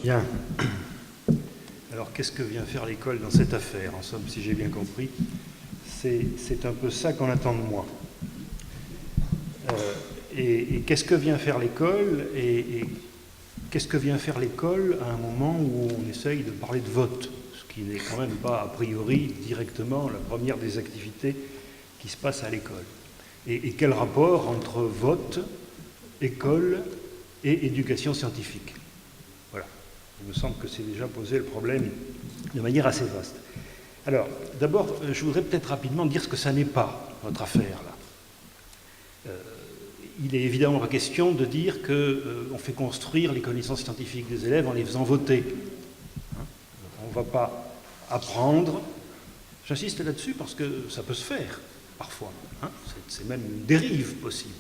Bien. Alors, qu'est-ce que vient faire l'école dans cette affaire? En somme, si j'ai bien compris, c'est un peu ça qu'on attend de moi. Et qu'est-ce que vient faire l'école et qu'est-ce que vient faire l'école à un moment où on essaye de parler de vote, ce qui n'est quand même pas a priori directement la première des activités qui se passe à l'école. Et quel rapport entre vote, école et éducation scientifique? Voilà. Il me semble que c'est déjà posé le problème de manière assez vaste. Alors, d'abord, je voudrais peut-être rapidement dire ce que ça n'est pas, notre affaire, là. Il est évidemment pas question de dire qu'on fait construire les connaissances scientifiques des élèves en les faisant voter. On ne va pas apprendre. J'insiste là-dessus parce que ça peut se faire, parfois. C'est même une dérive possible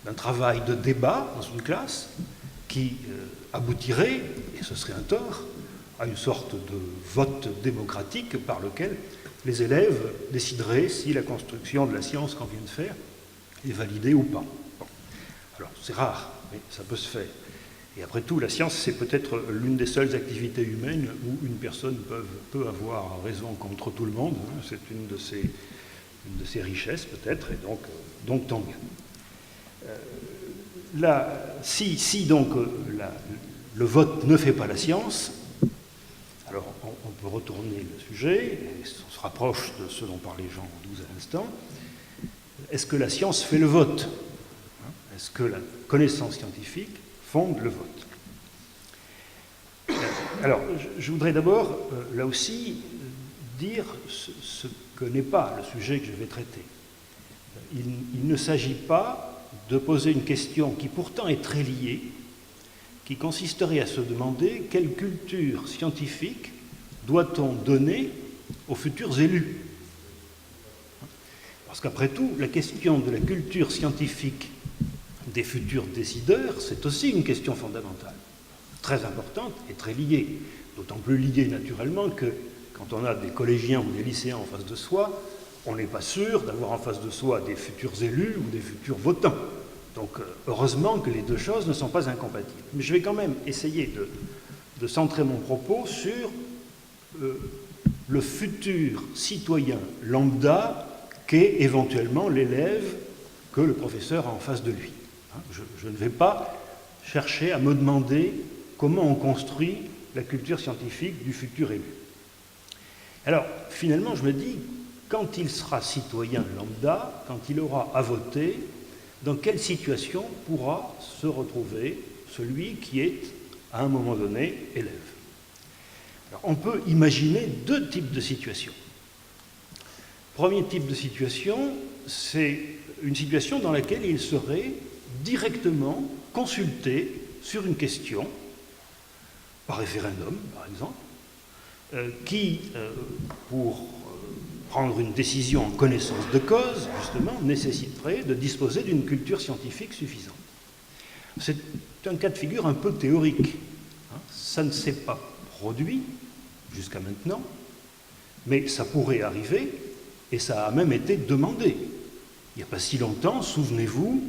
d'un travail de débat dans une classe qui aboutirait, et ce serait un tort, à une sorte de vote démocratique par lequel les élèves décideraient si la construction de la science qu'on vient de faire est validée ou pas. Bon. Alors, c'est rare, mais ça peut se faire. Et après tout, la science, c'est peut-être l'une des seules activités humaines où une personne peut avoir raison contre tout le monde. C'est une de ses richesses, peut-être, et donc tant mieux. Si donc le vote ne fait pas la science, alors on peut retourner le sujet, et on se rapproche de ce dont parlait Jean 12 à l'instant. Est-ce que la science fait le vote? Est-ce que la connaissance scientifique fonde le vote? Alors, je voudrais d'abord, là aussi, dire ce que n'est pas le sujet que je vais traiter. Il ne s'agit pas de poser une question qui pourtant est très liée, qui consisterait à se demander quelle culture scientifique doit-on donner aux futurs élus. Parce qu'après tout, la question de la culture scientifique des futurs décideurs, c'est aussi une question fondamentale, très importante et très liée, d'autant plus liée naturellement que quand on a des collégiens ou des lycéens en face de soi, on n'est pas sûr d'avoir en face de soi des futurs élus ou des futurs votants. Donc heureusement que les deux choses ne sont pas incompatibles. Mais je vais quand même essayer de centrer mon propos sur le futur citoyen lambda qu'est éventuellement l'élève que le professeur a en face de lui. Je ne vais pas chercher à me demander comment on construit la culture scientifique du futur élu. Alors, finalement, je me dis, quand il sera citoyen lambda, quand il aura à voter, dans quelle situation pourra se retrouver celui qui est, à un moment donné, élève? Alors, on peut imaginer deux types de situations. Premier type de situation, c'est une situation dans laquelle il serait directement consulté sur une question, par référendum, par exemple, qui, pour prendre une décision en connaissance de cause, justement, nécessiterait de disposer d'une culture scientifique suffisante. C'est un cas de figure un peu théorique. Ça ne s'est pas produit jusqu'à maintenant, mais ça pourrait arriver, et ça a même été demandé. Il n'y a pas si longtemps, souvenez-vous,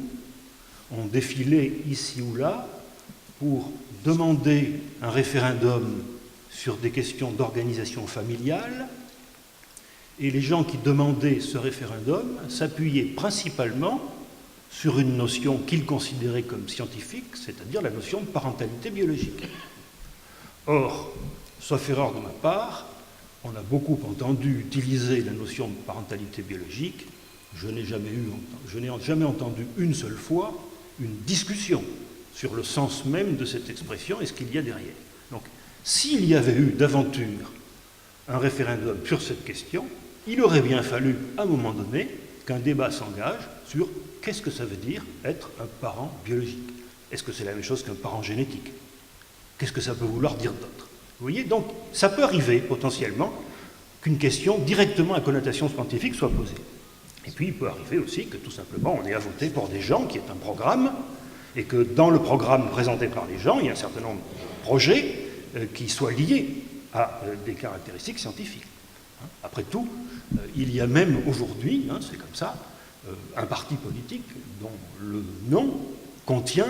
on défilait ici ou là pour demander un référendum sur des questions d'organisation familiale, et les gens qui demandaient ce référendum s'appuyaient principalement sur une notion qu'ils considéraient comme scientifique, c'est-à-dire la notion de parentalité biologique. Or, sauf erreur de ma part, on a beaucoup entendu utiliser la notion de parentalité biologique. Je n'ai jamais entendu une seule fois une discussion sur le sens même de cette expression et ce qu'il y a derrière. Donc, s'il y avait eu d'aventure un référendum sur cette question, il aurait bien fallu, à un moment donné, qu'un débat s'engage sur qu'est-ce que ça veut dire être un parent biologique. Est-ce que c'est la même chose qu'un parent génétique? Qu'est-ce que ça peut vouloir dire d'autre? Vous voyez, donc, ça peut arriver, potentiellement, qu'une question directement à connotation scientifique soit posée. Et puis, il peut arriver aussi que, tout simplement, on ait à voter pour des gens, qui est un programme, et que dans le programme présenté par les gens, il y a un certain nombre de projets qui soient liés à des caractéristiques scientifiques. Après tout, il y a même aujourd'hui, c'est comme ça, un parti politique dont le nom contient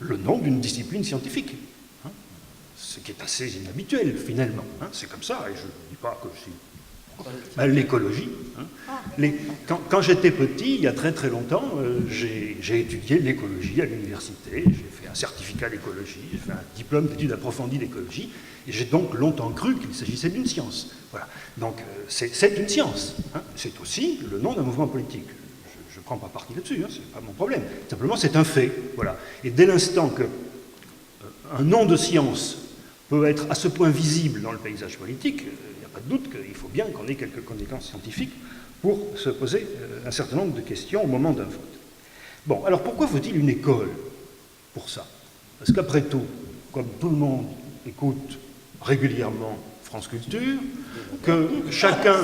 le nom d'une discipline scientifique. ce qui est assez inhabituel finalement. Hein. C'est comme ça, et je ne dis pas que je suis... l'écologie. Hein. Quand j'étais petit, il y a très très longtemps, j'ai étudié l'écologie à l'université, j'ai fait un certificat d'écologie, j'ai fait un diplôme d'études approfondies d'écologie, et j'ai donc longtemps cru qu'il s'agissait d'une science. Voilà. Donc c'est une science. Hein. C'est aussi le nom d'un mouvement politique. Je ne prends pas parti là-dessus, hein, ce n'est pas mon problème. Simplement, c'est un fait. Voilà. Et dès l'instant qu'un nom de science peut être à ce point visible dans le paysage politique, il n'y a pas de doute qu'il faut bien qu'on ait quelques connaissances scientifiques pour se poser un certain nombre de questions au moment d'un vote. Bon, alors pourquoi faut-il une école pour ça? Parce qu'après tout, comme tout le monde écoute régulièrement France Culture, que chacun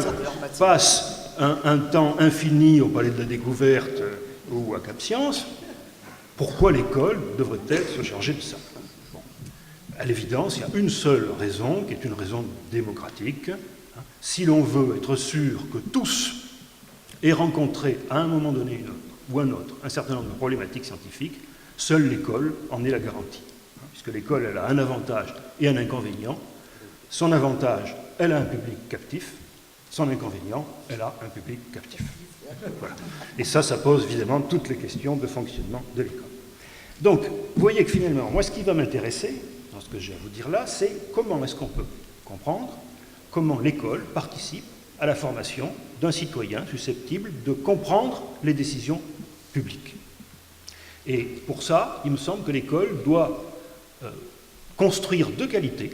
passe un temps infini au Palais de la Découverte ou à Cap Science, pourquoi l'école devrait-elle se charger de ça? Bon. À l'évidence, il y a une seule raison, qui est une raison démocratique. Si l'on veut être sûr que tous aient rencontré à un moment donné ou un autre un certain nombre de problématiques scientifiques, seule l'école en est la garantie. Puisque l'école, elle a un avantage et un inconvénient. Son avantage, elle a un public captif. Son inconvénient, elle a un public captif. Voilà. Et ça pose évidemment toutes les questions de fonctionnement de l'école. Donc, vous voyez que finalement, moi, ce qui va m'intéresser, dans ce que j'ai à vous dire là, c'est comment est-ce qu'on peut comprendre comment l'école participe à la formation d'un citoyen susceptible de comprendre les décisions publiques. Et pour ça, il me semble que l'école doit construire deux qualités.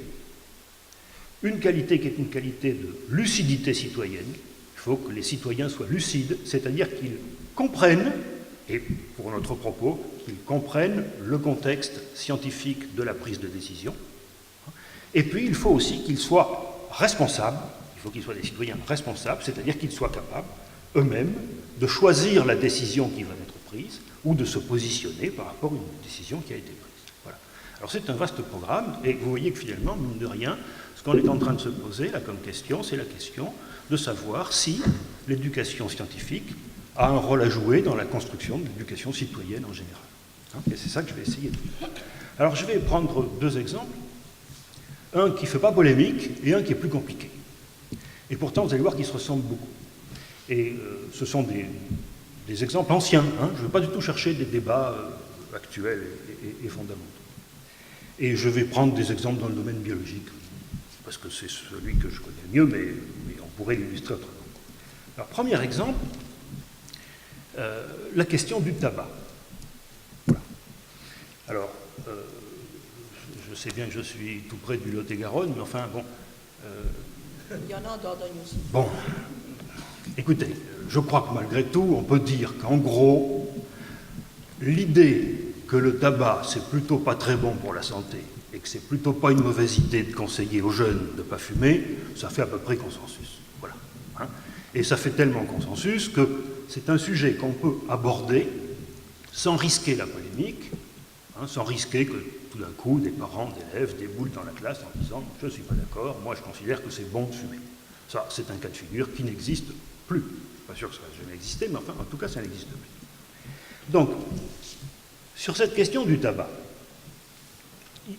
Une qualité qui est une qualité de lucidité citoyenne. Il faut que les citoyens soient lucides, c'est-à-dire qu'ils comprennent, et pour notre propos, qu'ils comprennent le contexte scientifique de la prise de décision. Et puis, il faut aussi qu'ils soient responsables, il faut qu'ils soient des citoyens responsables, c'est-à-dire qu'ils soient capables eux-mêmes de choisir la décision qui va être prise ou de se positionner par rapport à une décision qui a été prise. Voilà. Alors c'est un vaste programme, et vous voyez que finalement, mine de rien, ce qu'on est en train de se poser là comme question, c'est la question de savoir si l'éducation scientifique a un rôle à jouer dans la construction de l'éducation citoyenne en général. Et c'est ça que je vais essayer de dire. Alors je vais prendre deux exemples, un qui ne fait pas polémique et un qui est plus compliqué. Et pourtant, vous allez voir qu'ils se ressemblent beaucoup. Et ce sont des exemples anciens, hein. Je ne veux pas du tout chercher des débats actuels et fondamentaux. Et je vais prendre des exemples dans le domaine biologique, parce que c'est celui que je connais mieux, mais on pourrait l'illustrer autrement. Alors, premier exemple, la question du tabac. Voilà. Alors, je sais bien que je suis tout près du Lot-et-Garonne, mais enfin, bon... Il y en a en Dordogne aussi. Bon, écoutez, je crois que malgré tout, on peut dire qu'en gros, l'idée que le tabac, c'est plutôt pas très bon pour la santé, et que c'est plutôt pas une mauvaise idée de conseiller aux jeunes de ne pas fumer, ça fait à peu près consensus. Voilà. Hein. Et ça fait tellement consensus que c'est un sujet qu'on peut aborder sans risquer la polémique, hein, sans risquer que tout d'un coup des parents d'élèves déboulent dans la classe en disant « je ne suis pas d'accord, moi je considère que c'est bon de fumer ». Ça, c'est un cas de figure qui n'existe plus. Je ne suis pas sûr que ça va jamais exister, mais enfin, en tout cas, ça n'existe plus. Donc, sur cette question du tabac,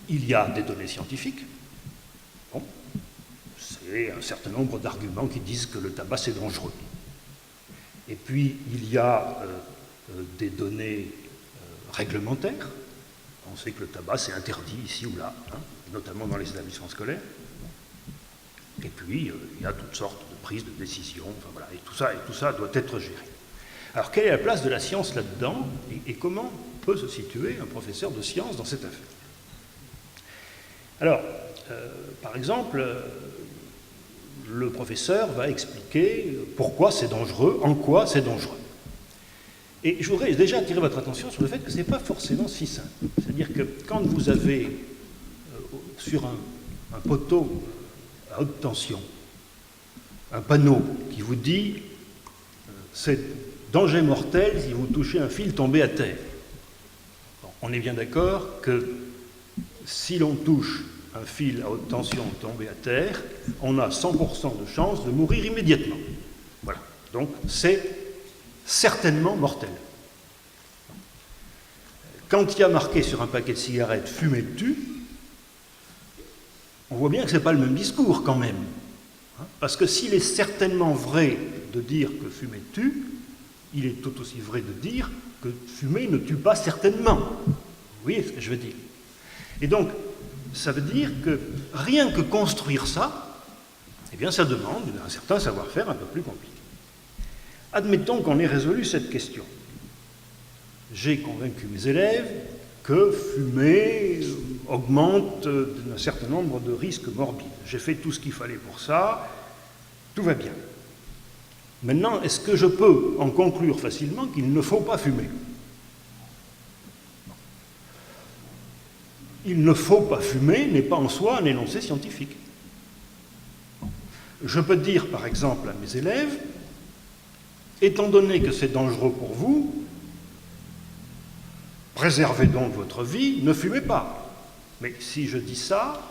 il y a des données scientifiques. Bon, c'est un certain nombre d'arguments qui disent que le tabac, c'est dangereux. Et puis, il y a des données réglementaires. On sait que le tabac, c'est interdit ici ou là, hein, notamment dans les établissements scolaires. Et puis, il y a toutes sortes de prises de décision, enfin, voilà, et tout ça doit être géré. Alors, quelle est la place de la science là-dedans, et comment peut se situer un professeur de sciences dans cette affaire? Alors, par exemple, le professeur va expliquer pourquoi c'est dangereux, en quoi c'est dangereux. Et je voudrais déjà attirer votre attention sur le fait que ce n'est pas forcément si simple. C'est-à-dire que quand vous avez sur un poteau à haute tension un panneau qui vous dit c'est danger mortel si vous touchez un fil tombé à terre. Bon, on est bien d'accord que si l'on touche un fil à haute tension tombé à terre, on a 100% de chance de mourir immédiatement. Voilà. Donc c'est certainement mortel. Quand il y a marqué sur un paquet de cigarettes « fumez tue », on voit bien que ce n'est pas le même discours quand même. Parce que s'il est certainement vrai de dire que fumer tue, il est tout aussi vrai de dire que fumer ne tue pas certainement. Vous voyez ce que je veux dire? Et donc, ça veut dire que rien que construire ça, eh bien, ça demande un certain savoir-faire un peu plus compliqué. Admettons qu'on ait résolu cette question. J'ai convaincu mes élèves que fumer augmente un certain nombre de risques morbides. J'ai fait tout ce qu'il fallait pour ça, tout va bien. Maintenant, est-ce que je peux en conclure facilement qu'il ne faut pas fumer? Il ne faut pas fumer n'est pas en soi un énoncé scientifique. Je peux dire, par exemple, à mes élèves, étant donné que c'est dangereux pour vous, préservez donc votre vie, ne fumez pas. Mais si je dis ça,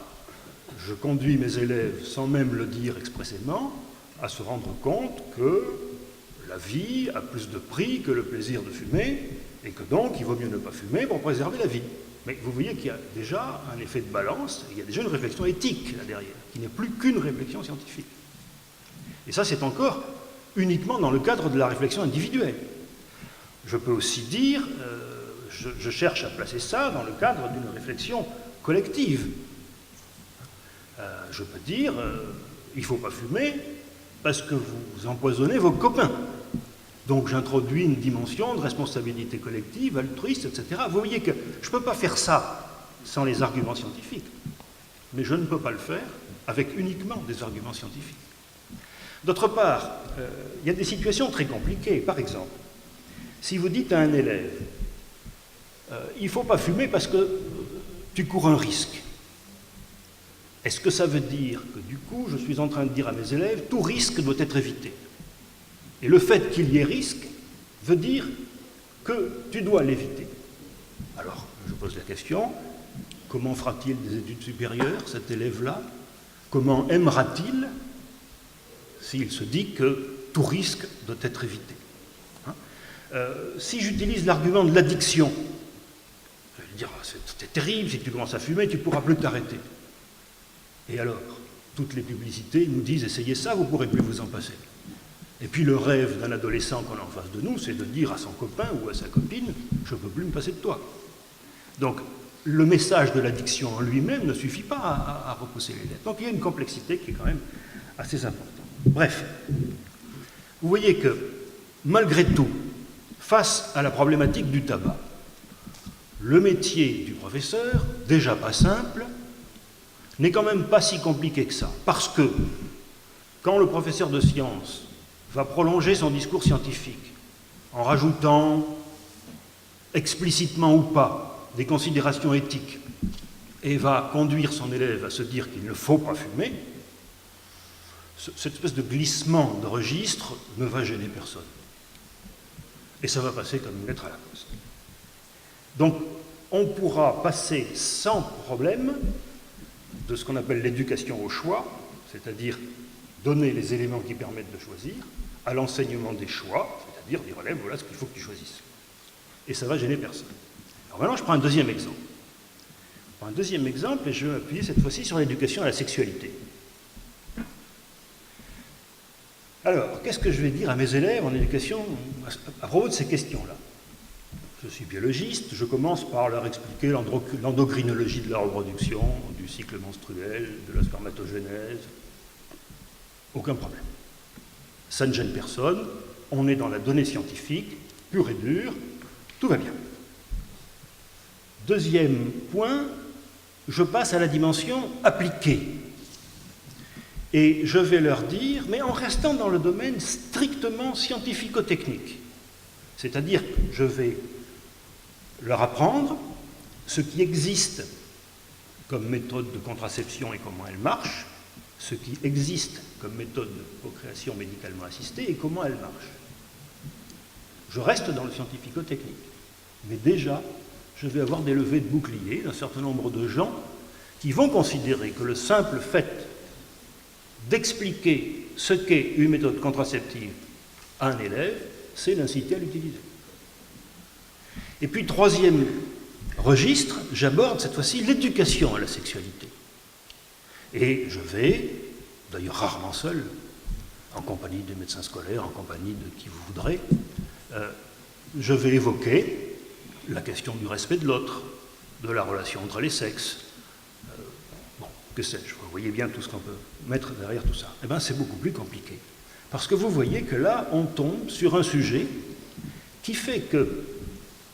je conduis mes élèves, sans même le dire expressément, à se rendre compte que la vie a plus de prix que le plaisir de fumer, et que donc il vaut mieux ne pas fumer pour préserver la vie. Mais vous voyez qu'il y a déjà un effet de balance, il y a déjà une réflexion éthique là derrière, qui n'est plus qu'une réflexion scientifique. Et ça, c'est encore uniquement dans le cadre de la réflexion individuelle. Je peux aussi dire, je cherche à placer ça dans le cadre d'une réflexion collective. Je peux dire, il ne faut pas fumer parce que vous empoisonnez vos copains. Donc j'introduis une dimension de responsabilité collective, altruiste, etc. Vous voyez que je ne peux pas faire ça sans les arguments scientifiques, mais je ne peux pas le faire avec uniquement des arguments scientifiques. D'autre part, il y a des situations très compliquées. Par exemple, si vous dites à un élève il ne faut pas fumer parce que tu cours un risque, est-ce que ça veut dire que du coup je suis en train de dire à mes élèves tout risque doit être évité? Et le fait qu'il y ait risque veut dire que tu dois l'éviter. Alors, je pose la question, comment fera-t-il des études supérieures, cet élève-là? Comment aimera-t-il s'il se dit que tout risque doit être évité? Si j'utilise l'argument de l'addiction, je vais dire, c'est terrible, si tu commences à fumer, tu ne pourras plus t'arrêter. Et alors, toutes les publicités nous disent, essayez ça, vous ne pourrez plus vous en passer. Et puis le rêve d'un adolescent qu'on a en face de nous, c'est de dire à son copain ou à sa copine, je ne peux plus me passer de toi. Donc, le message de l'addiction en lui-même ne suffit pas à repousser les lettres. Donc il y a une complexité qui est quand même assez importante. Bref, vous voyez que, malgré tout, face à la problématique du tabac, le métier du professeur, déjà pas simple, n'est quand même pas si compliqué que ça. Parce que, quand le professeur de sciences va prolonger son discours scientifique en rajoutant, explicitement ou pas, des considérations éthiques, et va conduire son élève à se dire qu'il ne faut pas fumer, cette espèce de glissement de registre ne va gêner personne. Et ça va passer comme une lettre à la poste. Donc, on pourra passer sans problème de ce qu'on appelle l'éducation au choix, c'est-à-dire donner les éléments qui permettent de choisir, à l'enseignement des choix, c'est-à-dire dire aux élèves, voilà ce qu'il faut que tu choisisses. Et ça ne va gêner personne. Alors maintenant, je prends un deuxième exemple. Je prends un deuxième exemple et je vais appuyer cette fois-ci sur l'éducation à la sexualité. Alors, qu'est-ce que je vais dire à mes élèves en éducation à propos de ces questions-là? Je suis biologiste, je commence par leur expliquer l'endocrinologie de la reproduction, du cycle menstruel, de la spermatogénèse. Aucun problème. Ça ne gêne personne, on est dans la donnée scientifique, pure et dure, tout va bien. Deuxième point, je passe à la dimension appliquée. Et je vais leur dire, mais en restant dans le domaine strictement scientifico-technique. C'est-à-dire que je vais leur apprendre ce qui existe comme méthode de contraception et comment elle marche, ce qui existe comme méthode de procréation médicalement assistée et comment elle marche. Je reste dans le scientifico-technique. Mais déjà, je vais avoir des levées de boucliers d'un certain nombre de gens qui vont considérer que le simple fait d'expliquer ce qu'est une méthode contraceptive à un élève, c'est l'inciter à l'utiliser. Et puis, troisième registre, j'aborde cette fois-ci l'éducation à la sexualité. Et je vais, d'ailleurs rarement seul, en compagnie des médecins scolaires, en compagnie de qui vous voudrez, je vais évoquer la question du respect de l'autre, de la relation entre les sexes. Bon, que sais-je, vous voyez bien tout ce qu'on peut mettre derrière tout ça. Eh bien, c'est beaucoup plus compliqué. Parce que vous voyez que là, on tombe sur un sujet qui fait que,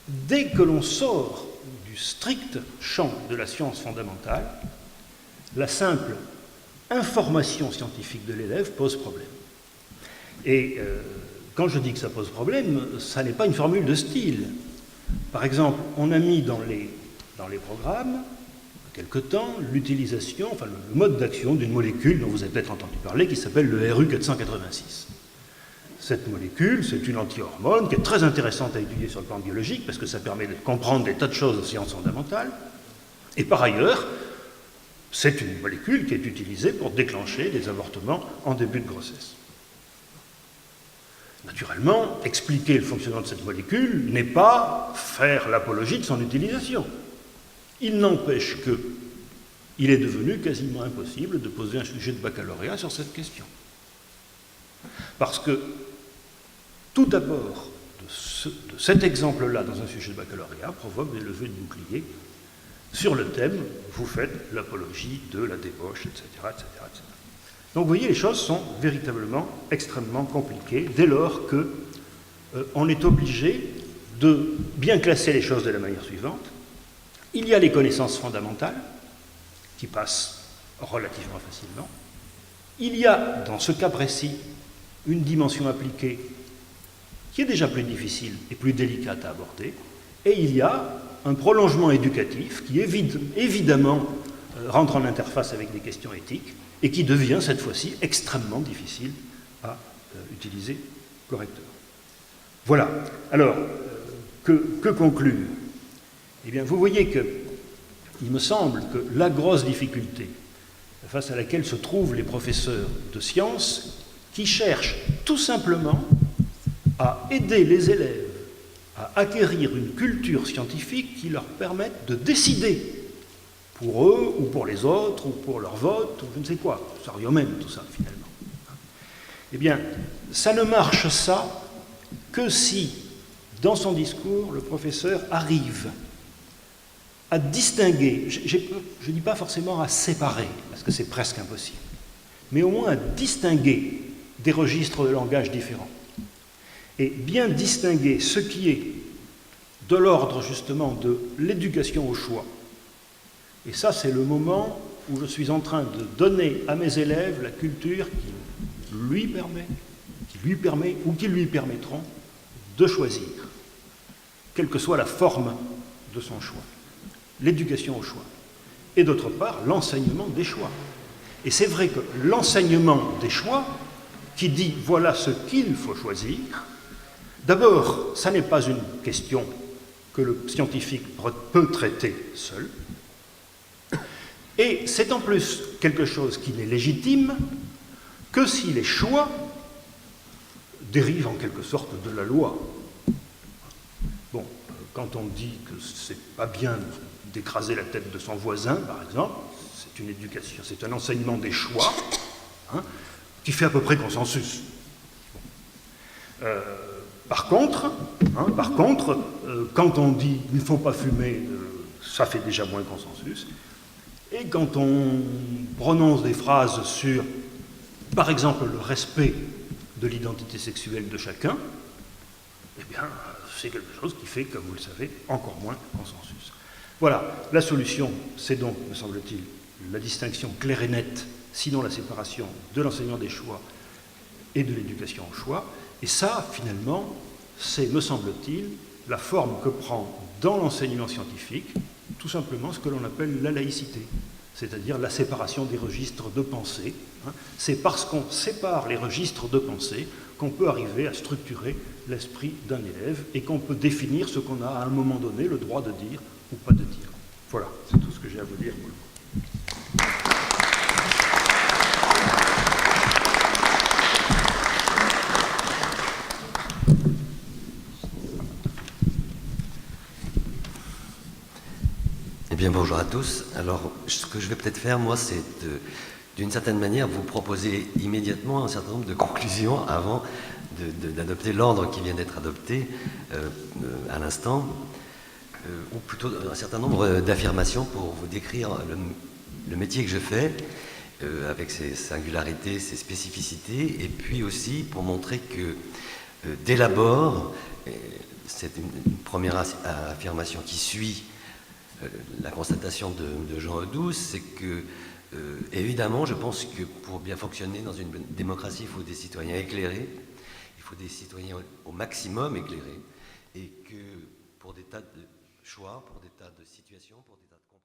dès que l'on sort du strict champ de la science fondamentale, la simple information scientifique de l'élève pose problème. Et quand je dis que ça pose problème, ça n'est pas une formule de style. Par exemple, on a mis dans les programmes, il y a quelque temps, l'utilisation, enfin le mode d'action d'une molécule dont vous avez peut-être entendu parler, qui s'appelle le RU486. Cette molécule, c'est une anti-hormone qui est très intéressante à étudier sur le plan biologique parce que ça permet de comprendre des tas de choses aux sciences fondamentales. Et par ailleurs, c'est une molécule qui est utilisée pour déclencher des avortements en début de grossesse. Naturellement, expliquer le fonctionnement de cette molécule n'est pas faire l'apologie de son utilisation. Il n'empêche qu'il est devenu quasiment impossible de poser un sujet de baccalauréat sur cette question. Parce que tout d'abord de cet exemple-là dans un sujet de baccalauréat provoque des levées de boucliers sur le thème « vous faites l'apologie de la débauche, etc., etc., etc. » Donc vous voyez, les choses sont véritablement extrêmement compliquées dès lors qu'on est obligé de bien classer les choses de la manière suivante. Il y a les connaissances fondamentales qui passent relativement facilement. Il y a, dans ce cas précis, une dimension appliquée qui est déjà plus difficile et plus délicate à aborder. Et il y a un prolongement éducatif qui évidemment rentre en interface avec des questions éthiques et qui devient cette fois-ci extrêmement difficile à utiliser correctement. Voilà. Alors, que conclure ? Eh bien, vous voyez qu'il me semble que la grosse difficulté face à laquelle se trouvent les professeurs de sciences qui cherchent tout simplement à aider les élèves à acquérir une culture scientifique qui leur permette de décider pour eux, ou pour les autres, ou pour leur vote, ou je ne sais quoi. Ça revient au même, tout ça, finalement. Eh bien, ça ne marche ça que si, dans son discours, le professeur arrive à distinguer, je ne dis pas forcément à séparer, parce que c'est presque impossible, mais au moins à distinguer des registres de langage différents. Et bien distinguer ce qui est de l'ordre, justement, de l'éducation au choix. Et ça, c'est le moment où je suis en train de donner à mes élèves la culture qui lui permet ou qui lui permettront de choisir, quelle que soit la forme de son choix. L'éducation au choix. Et d'autre part, l'enseignement des choix. Et c'est vrai que l'enseignement des choix, qui dit voilà ce qu'il faut choisir, d'abord, ça n'est pas une question que le scientifique peut traiter seul, et c'est en plus quelque chose qui n'est légitime que si les choix dérivent en quelque sorte de la loi. Bon, quand on dit que c'est pas bien d'écraser la tête de son voisin, par exemple, c'est une éducation, c'est un enseignement des choix, qui fait à peu près consensus. Par contre, quand on dit « il ne faut pas fumer », ça fait déjà moins consensus. Et quand on prononce des phrases sur, par exemple, le respect de l'identité sexuelle de chacun, eh bien, c'est quelque chose qui fait, comme vous le savez, encore moins consensus. Voilà, la solution, c'est donc, me semble-t-il, la distinction claire et nette, sinon la séparation de l'enseignement des choix et de l'éducation au choix. Et ça, finalement, c'est, me semble-t-il, la forme que prend dans l'enseignement scientifique tout simplement ce que l'on appelle la laïcité, c'est-à-dire la séparation des registres de pensée. C'est parce qu'on sépare les registres de pensée qu'on peut arriver à structurer l'esprit d'un élève et qu'on peut définir ce qu'on a à un moment donné le droit de dire ou pas de dire. Voilà, c'est tout ce que j'ai à vous dire. Eh bien, bonjour à tous. Alors, ce que je vais peut-être faire, moi, c'est de d'une certaine manière, vous proposez immédiatement un certain nombre de conclusions avant d'adopter l'ordre qui vient d'être adopté à l'instant, ou plutôt un certain nombre d'affirmations pour vous décrire le métier que je fais, avec ses singularités, ses spécificités, et puis aussi pour montrer que dès l'abord, c'est une première affirmation qui suit la constatation de Jean Audouze, c'est que, évidemment, je pense que pour bien fonctionner dans une démocratie, il faut des citoyens éclairés, il faut des citoyens au maximum éclairés, et que pour des tas de choix, pour des tas de situations, pour des tas de